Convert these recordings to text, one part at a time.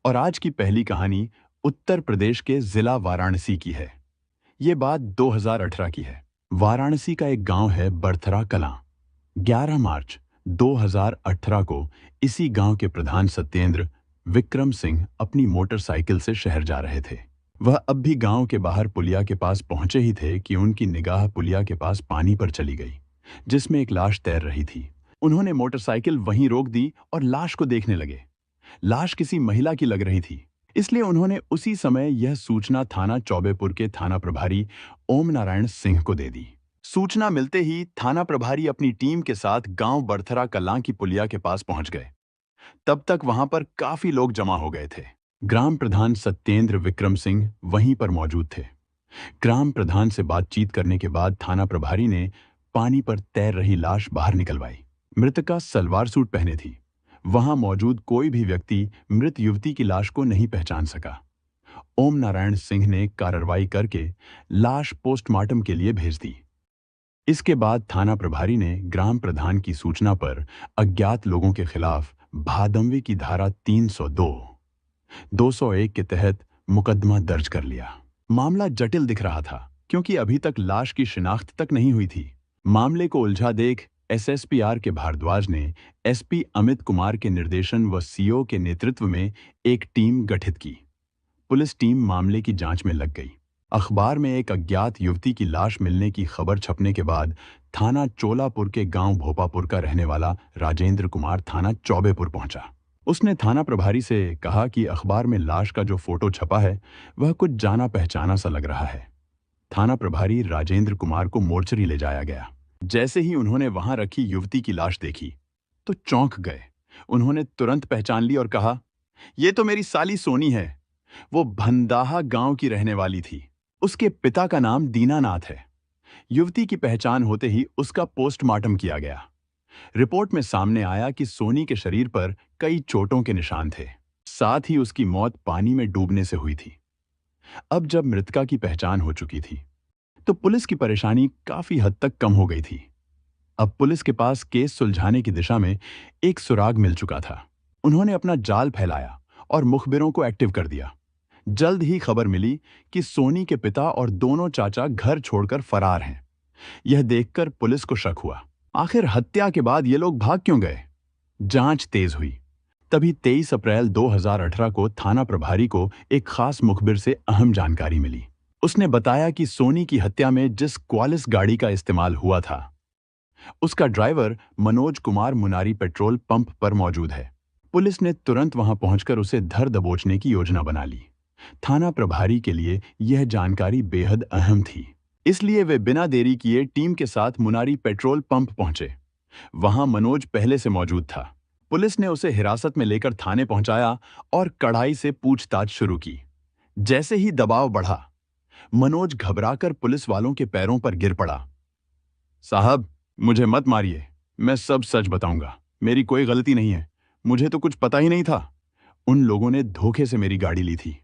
और आज की पहली कहानी उत्तर प्रदेश के जिला वाराणसी की है। ये बात 2018 की है। वाराणसी का एक गांव है बड़थरा कलां। 11 मार्च 2018 को इसी गांव के प्रधान सत्येंद्र विक्रम सिंह अपनी मोटरसाइकिल से शहर जा रहे थे। वह अब भी गांव के बाहर पुलिया के पास पहुंचे ही थे कि उनकी निगाह पुलिया के पास पानी पर चली गई, जिसमें एक लाश तैर रही थी। उन्होंने मोटरसाइकिल वहीं रोक दी और लाश को देखने लगे। लाश किसी महिला की लग रही थी, इसलिए उन्होंने उसी समय यह सूचना थाना चौबेपुर के थाना प्रभारी ओम नारायण सिंह को दे दी। सूचना मिलते ही थाना प्रभारी अपनी टीम के साथ गांव बड़थरा कलां की पुलिया के पास पहुंच गए। तब तक वहां पर काफी लोग जमा हो गए थे। ग्राम प्रधान सत्येंद्र विक्रम सिंह वहीं पर मौजूद थे। ग्राम प्रधान से बातचीत करने के बाद थाना प्रभारी ने पानी पर तैर रही लाश बाहर निकलवाई। मृतका सलवार सूट पहने थी। वहां मौजूद कोई भी व्यक्ति मृत युवती की लाश को नहीं पहचान सका। ओम नारायण सिंह ने कार्रवाई करके लाश पोस्टमार्टम के लिए भेज दी। इसके बाद थाना प्रभारी ने ग्राम प्रधान की सूचना पर अज्ञात लोगों के खिलाफ भादंवे की धारा 302, 201 के तहत मुकदमा दर्ज कर लिया। मामला जटिल दिख रहा था क्योंकि अभी तक लाश की शिनाख्त तक नहीं हुई थी। मामले को उलझा देख एसएसपी आर के भारद्वाज ने एसपी अमित कुमार के निर्देशन व सीओ के नेतृत्व में एक टीम गठित की। पुलिस टीम मामले की जांच में लग गई। अखबार में एक अज्ञात युवती की लाश मिलने की खबर छपने के बाद थाना चोलापुर के गांव भोपापुर का रहने वाला राजेंद्र कुमार थाना चौबेपुर पहुंचा। उसने थाना प्रभारी से कहा कि अखबार में लाश का जो फोटो छपा है वह कुछ जाना पहचाना सा लग रहा है। थाना प्रभारी राजेंद्र कुमार को मोर्चरी ले जाया गया। जैसे ही उन्होंने वहां रखी युवती की लाश देखी तो चौंक गए। उन्होंने तुरंत पहचान ली और कहा, यह तो मेरी साली सोनी है। वो भंदाहा गांव की रहने वाली थी। उसके पिता का नाम दीनानाथ है। युवती की पहचान होते ही उसका पोस्टमार्टम किया गया। रिपोर्ट में सामने आया कि सोनी के शरीर पर कई चोटों के निशान थे। साथ ही उसकी मौत पानी में डूबने से हुई थी। अब जब मृतका की पहचान हो चुकी थी तो पुलिस की परेशानी काफी हद तक कम हो गई थी। अब पुलिस के पास केस सुलझाने की दिशा में एक सुराग मिल चुका था। उन्होंने अपना जाल फैलाया और मुखबिरों को एक्टिव कर दिया। जल्द ही खबर मिली कि सोनी के पिता और दोनों चाचा घर छोड़कर फरार हैं। यह देखकर पुलिस को शक हुआ, आखिर हत्या के बाद ये लोग भाग क्यों गए? जांच तेज हुई। तभी 23 अप्रैल 2018 को थाना प्रभारी को एक खास मुखबिर से अहम जानकारी मिली। उसने बताया कि सोनी की हत्या में जिस क्वालिस गाड़ी का इस्तेमाल हुआ था उसका driver Manoj Kumar Munari petrol pump पर मौजूद है। पुलिस ने तुरंत वहां पहुंचकर उसे धर दबोचने की योजना बना ली। थाना प्रभारी के लिए यह जानकारी बेहद अहम थी, इसलिए वे बिना देरी किए टीम के साथ मुनारी पेट्रोल पंप पहुंचे। वहां मनोज पहले से मौजूद था। पुलिस ने उसे हिरासत में लेकर थाने पहुंचाया और कड़ाई से पूछताछ शुरू की। जैसे ही दबाव बढ़ा, मनोज घबराकर पुलिस वालों के पैरों पर गिर पड़ा। साहब, मुझे मत मारिए, मैं सब सच बताऊंगा। मेरी कोई गलती नहीं है, मुझे तो कुछ पता ही नहीं था। उन लोगों ने धोखे से मेरी गाड़ी ली थी।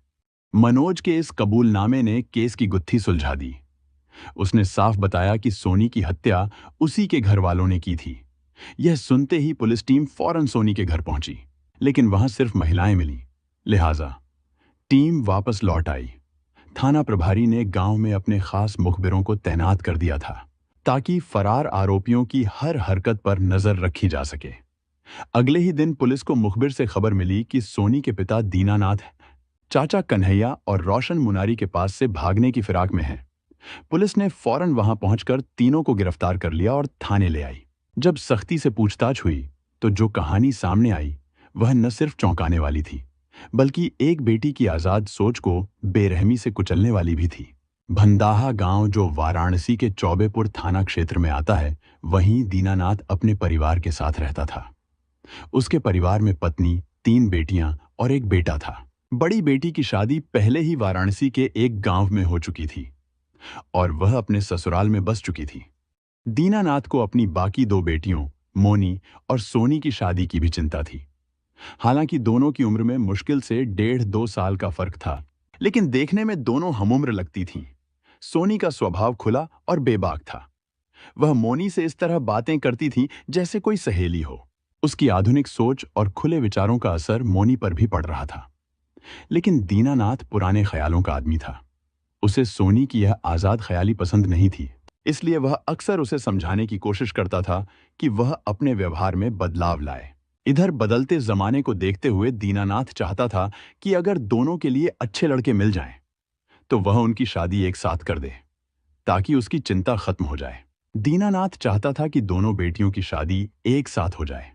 मनोज के इस कबूलनामे ने केस की गुत्थी सुलझा दी। उसने साफ बताया कि सोनी की हत्या उसी के घर वालों ने की थी। यह सुनते ही पुलिस टीम फौरन सोनी के घर पहुंची, लेकिन वहां सिर्फ महिलाएं मिली। लिहाजा टीम वापस लौट आई। थाना प्रभारी ने गांव में अपने खास मुखबिरों को तैनात कर दिया था ताकि फरार आरोपियों की हर हरकत पर नजर रखी जा सके। अगले ही दिन पुलिस को मुखबिर से खबर मिली कि सोनी के पिता दीनानाथ, चाचा कन्हैया और रोशन मुनारी के पास से भागने की फिराक में हैं। पुलिस ने फौरन वहां पहुंचकर तीनों को गिरफ्तार कर लिया और थाने ले आई। जब सख्ती से पूछताछ हुई तो जो कहानी सामने आई वह न सिर्फ चौंकाने वाली थी, बल्कि एक बेटी की आजाद सोच को बेरहमी से कुचलने वाली भी थी। भंदाहा गांव जो वाराणसी के चौबेपुर थाना क्षेत्र में आता है, वहीं दीनानाथ अपने परिवार के साथ रहता था। उसके परिवार में पत्नी, 3 बेटियां और एक बेटा था। बड़ी बेटी की शादी पहले ही वाराणसी के एक गांव में हो चुकी थी और वह अपने ससुराल में बस चुकी थी। दीनानाथ को अपनी बाकी 2 बेटियों मोनी और सोनी की शादी की भी चिंता थी। हालांकि दोनों की उम्र में मुश्किल से 1.5-2 साल का फर्क था, लेकिन देखने में दोनों हमउम्र लगती थीं। सोनी का स्वभाव खुला और बेबाक था। वह मोनी से इस तरह बातें करती थी जैसे कोई सहेली हो। उसकी आधुनिक सोच और खुले विचारों का असर मोनी पर भी पड़ रहा था। लेकिन दीनानाथ पुराने ख्यालों का आदमी था। उसे सोनी की यह आज़ाद ख्याली पसंद नहीं थी। इसलिए वह अक्सर उसे समझाने की कोशिश करता था कि वह अपने व्यवहार में बदलाव लाए। इधर बदलते जमाने को देखते हुए दीनानाथ चाहता था कि अगर दोनों के लिए अच्छे लड़के मिल जाएं, तो वह उनकी शादी एक साथ कर दे, ताकि उसकी चिंता खत्म हो जाए। दीनानाथ चाहता था कि दोनों बेटियों की शादी एक साथ हो जाए।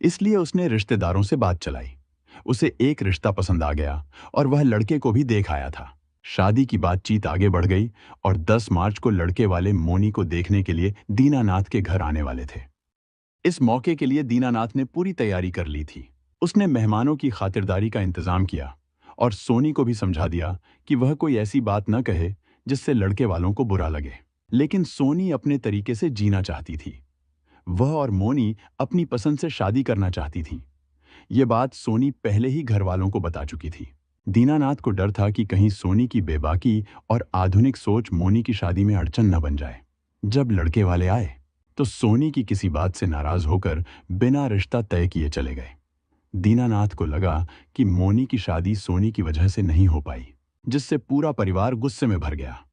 इसलिए उसने रिश्तेदारों से बात चलाई। उसे एक रिश्ता पसंद आ गया और वह लड़के को भी देख आया था। शादी की बातचीत आगे बढ़ गई और 10 मार्च को लड़के वाले मोनी को देखने के लिए दीनानाथ के घर आने वाले थे। इस मौके के लिए दीनानाथ ने पूरी तैयारी कर ली थी। उसने मेहमानों की खातिरदारी का इंतजाम किया और सोनी को भी समझा दिया कि वह कोई ऐसी बात न कहे जिससे लड़के वालों को बुरा लगे। लेकिन सोनी अपने तरीके से जीना चाहती थी। वह और मोनी अपनी पसंद से शादी करना चाहती थी। ये बात सोनी पहले ही घर वालों को बता चुकी थी। दीनानाथ को डर था कि कहीं सोनी की बेबाकी और आधुनिक सोच मोनी की शादी में अड़चन न बन जाए। जब लड़के वाले आए तो सोनी की किसी बात से नाराज होकर बिना रिश्ता तय किए चले गए। दीनानाथ को लगा कि मोनी की शादी सोनी की वजह से नहीं हो पाई, जिससे पूरा परिवार गुस्से में भर गया।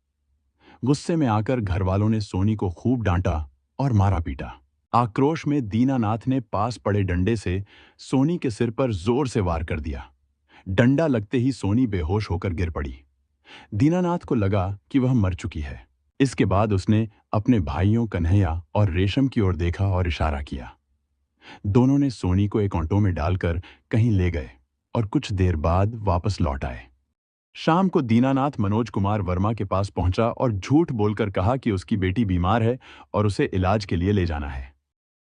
गुस्से में आकर घर वालों ने सोनी को खूब डांटा और मारा पीटा। आक्रोश में दीनानाथ ने पास पड़े डंडे से सोनी के सिर पर जोर से वार कर दिया। डंडा लगते ही सोनी बेहोश होकर गिर पड़ी। दीनानाथ को लगा कि वह मर चुकी है। इसके बाद उसने अपने भाइयों कन्हैया और रेशम की ओर देखा और इशारा किया। दोनों ने सोनी को एक ऑटो में डालकर कहीं ले गए और कुछ देर बाद वापस लौट आए। शाम को दीनानाथ मनोज कुमार वर्मा के पास पहुंचा और झूठ बोलकर कहा कि उसकी बेटी बीमार है और उसे इलाज के लिए ले जाना है।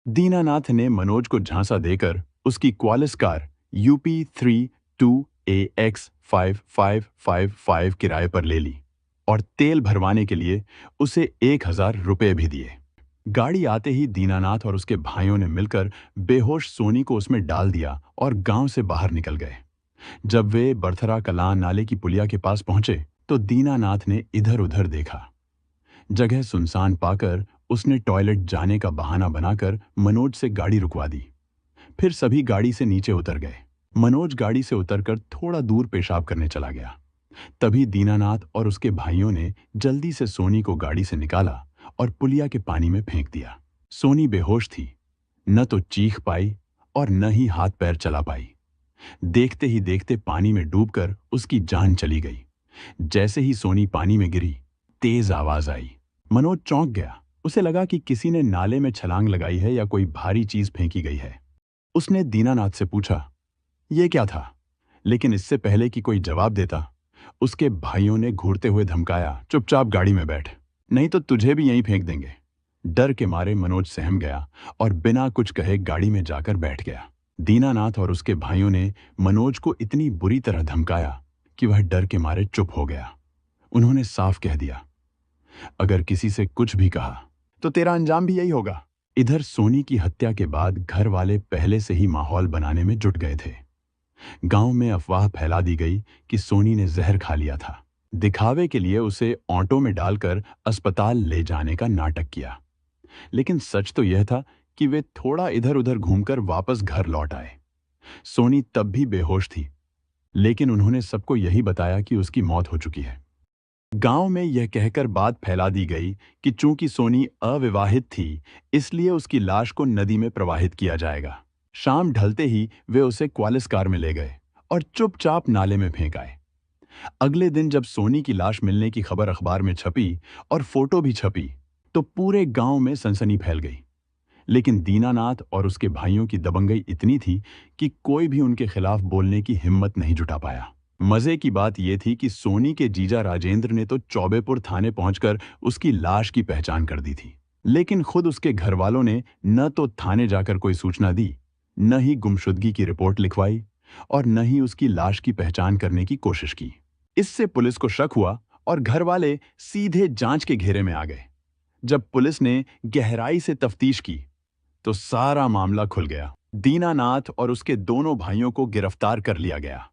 दीनानाथ ने मनोज को झांसा देकर उसकी क्वालिस कार UP32AX5555 किराए पर ले ली और तेल भरवाने के लिए उसे 1000 रुपये भी दिए। गाड़ी आते ही दीनानाथ और उसके भाइयों ने मिलकर बेहोश सोनी को उसमें डाल दिया और गांव से बाहर निकल गए। जब वे बरथरा कलां नाले की पुलिया के पास पहुंचे तो दीनानाथ ने इधर उधर देखा। जगह सुनसान पाकर उसने टॉयलेट जाने का बहाना बनाकर मनोज से गाड़ी रुकवा दी। फिर सभी गाड़ी से नीचे उतर गए। मनोज गाड़ी से उतरकर थोड़ा दूर पेशाब करने चला गया। तभी दीनानाथ और उसके भाइयों ने जल्दी से सोनी को गाड़ी से निकाला और पुलिया के पानी में फेंक दिया। सोनी बेहोश थी, न तो चीख पाई और न ही हाथ पैर चला पाई। देखते ही देखते पानी में डूबकर उसकी जान चली गई। जैसे ही सोनी पानी में गिरी, तेज आवाज आई। मनोज चौंक गया। उसे लगा कि किसी ने नाले में छलांग लगाई है या कोई भारी चीज फेंकी गई है। उसने दीनानाथ से पूछा, यह क्या था? लेकिन इससे पहले कि कोई जवाब देता, उसके भाइयों ने घूरते हुए धमकाया, चुपचाप गाड़ी में बैठ, नहीं तो तुझे भी यहीं फेंक देंगे। डर के मारे मनोज सहम गया और बिना कुछ कहे गाड़ी में जाकर बैठ गया। दीनानाथ और उसके भाइयों ने मनोज को इतनी बुरी तरह धमकाया कि वह डर के मारे चुप हो गया। उन्होंने साफ कह दिया, अगर किसी से कुछ भी कहा तो तेरा अंजाम भी यही होगा। इधर सोनी की हत्या के बाद घर वाले पहले से ही माहौल बनाने में जुट गए थे। गांव में अफवाह फैला दी गई कि सोनी ने जहर खा लिया था। दिखावे के लिए उसे ऑटो में डालकर अस्पताल ले जाने का नाटक किया। लेकिन सच तो यह था कि वे थोड़ा इधर उधर घूमकर वापस घर लौट आए। सोनी तब भी बेहोश थी, लेकिन उन्होंने सबको यही बताया कि उसकी मौत हो चुकी है। गांव में यह कहकर बात फैला दी गई कि चूंकि सोनी अविवाहित थी, इसलिए उसकी लाश को नदी में प्रवाहित किया जाएगा। शाम ढलते ही वे उसे क्वालिस कार में ले गए और चुपचाप नाले में फेंक आए। अगले दिन जब सोनी की लाश मिलने की खबर अखबार में छपी और फोटो भी छपी, तो पूरे गांव में सनसनी फैल गई। लेकिन दीनानाथ और उसके भाइयों की दबंगई इतनी थी कि कोई भी उनके खिलाफ बोलने की हिम्मत नहीं जुटा पाया। मजे की बात यह थी कि सोनी के जीजा राजेंद्र ने तो चौबेपुर थाने पहुंचकर उसकी लाश की पहचान कर दी थी। लेकिन खुद उसके घर वालों ने न तो थाने जाकर कोई सूचना दी, न ही गुमशुदगी की रिपोर्ट लिखवाई और न ही उसकी लाश की पहचान करने की कोशिश की। इससे पुलिस को शक हुआ और घर वाले सीधे जांच के घेरे में आ गए। जब पुलिस ने गहराई से तफ्तीश की तो सारा मामला खुल गया। दीनानाथ और उसके दोनों भाइयों को गिरफ्तार कर लिया गया।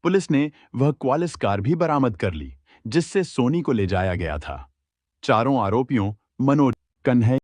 पुलिस ने वह क्वालिस कार भी बरामद कर ली जिससे सोनी को ले जाया गया था। चारों आरोपियों मनोज, कन्हैया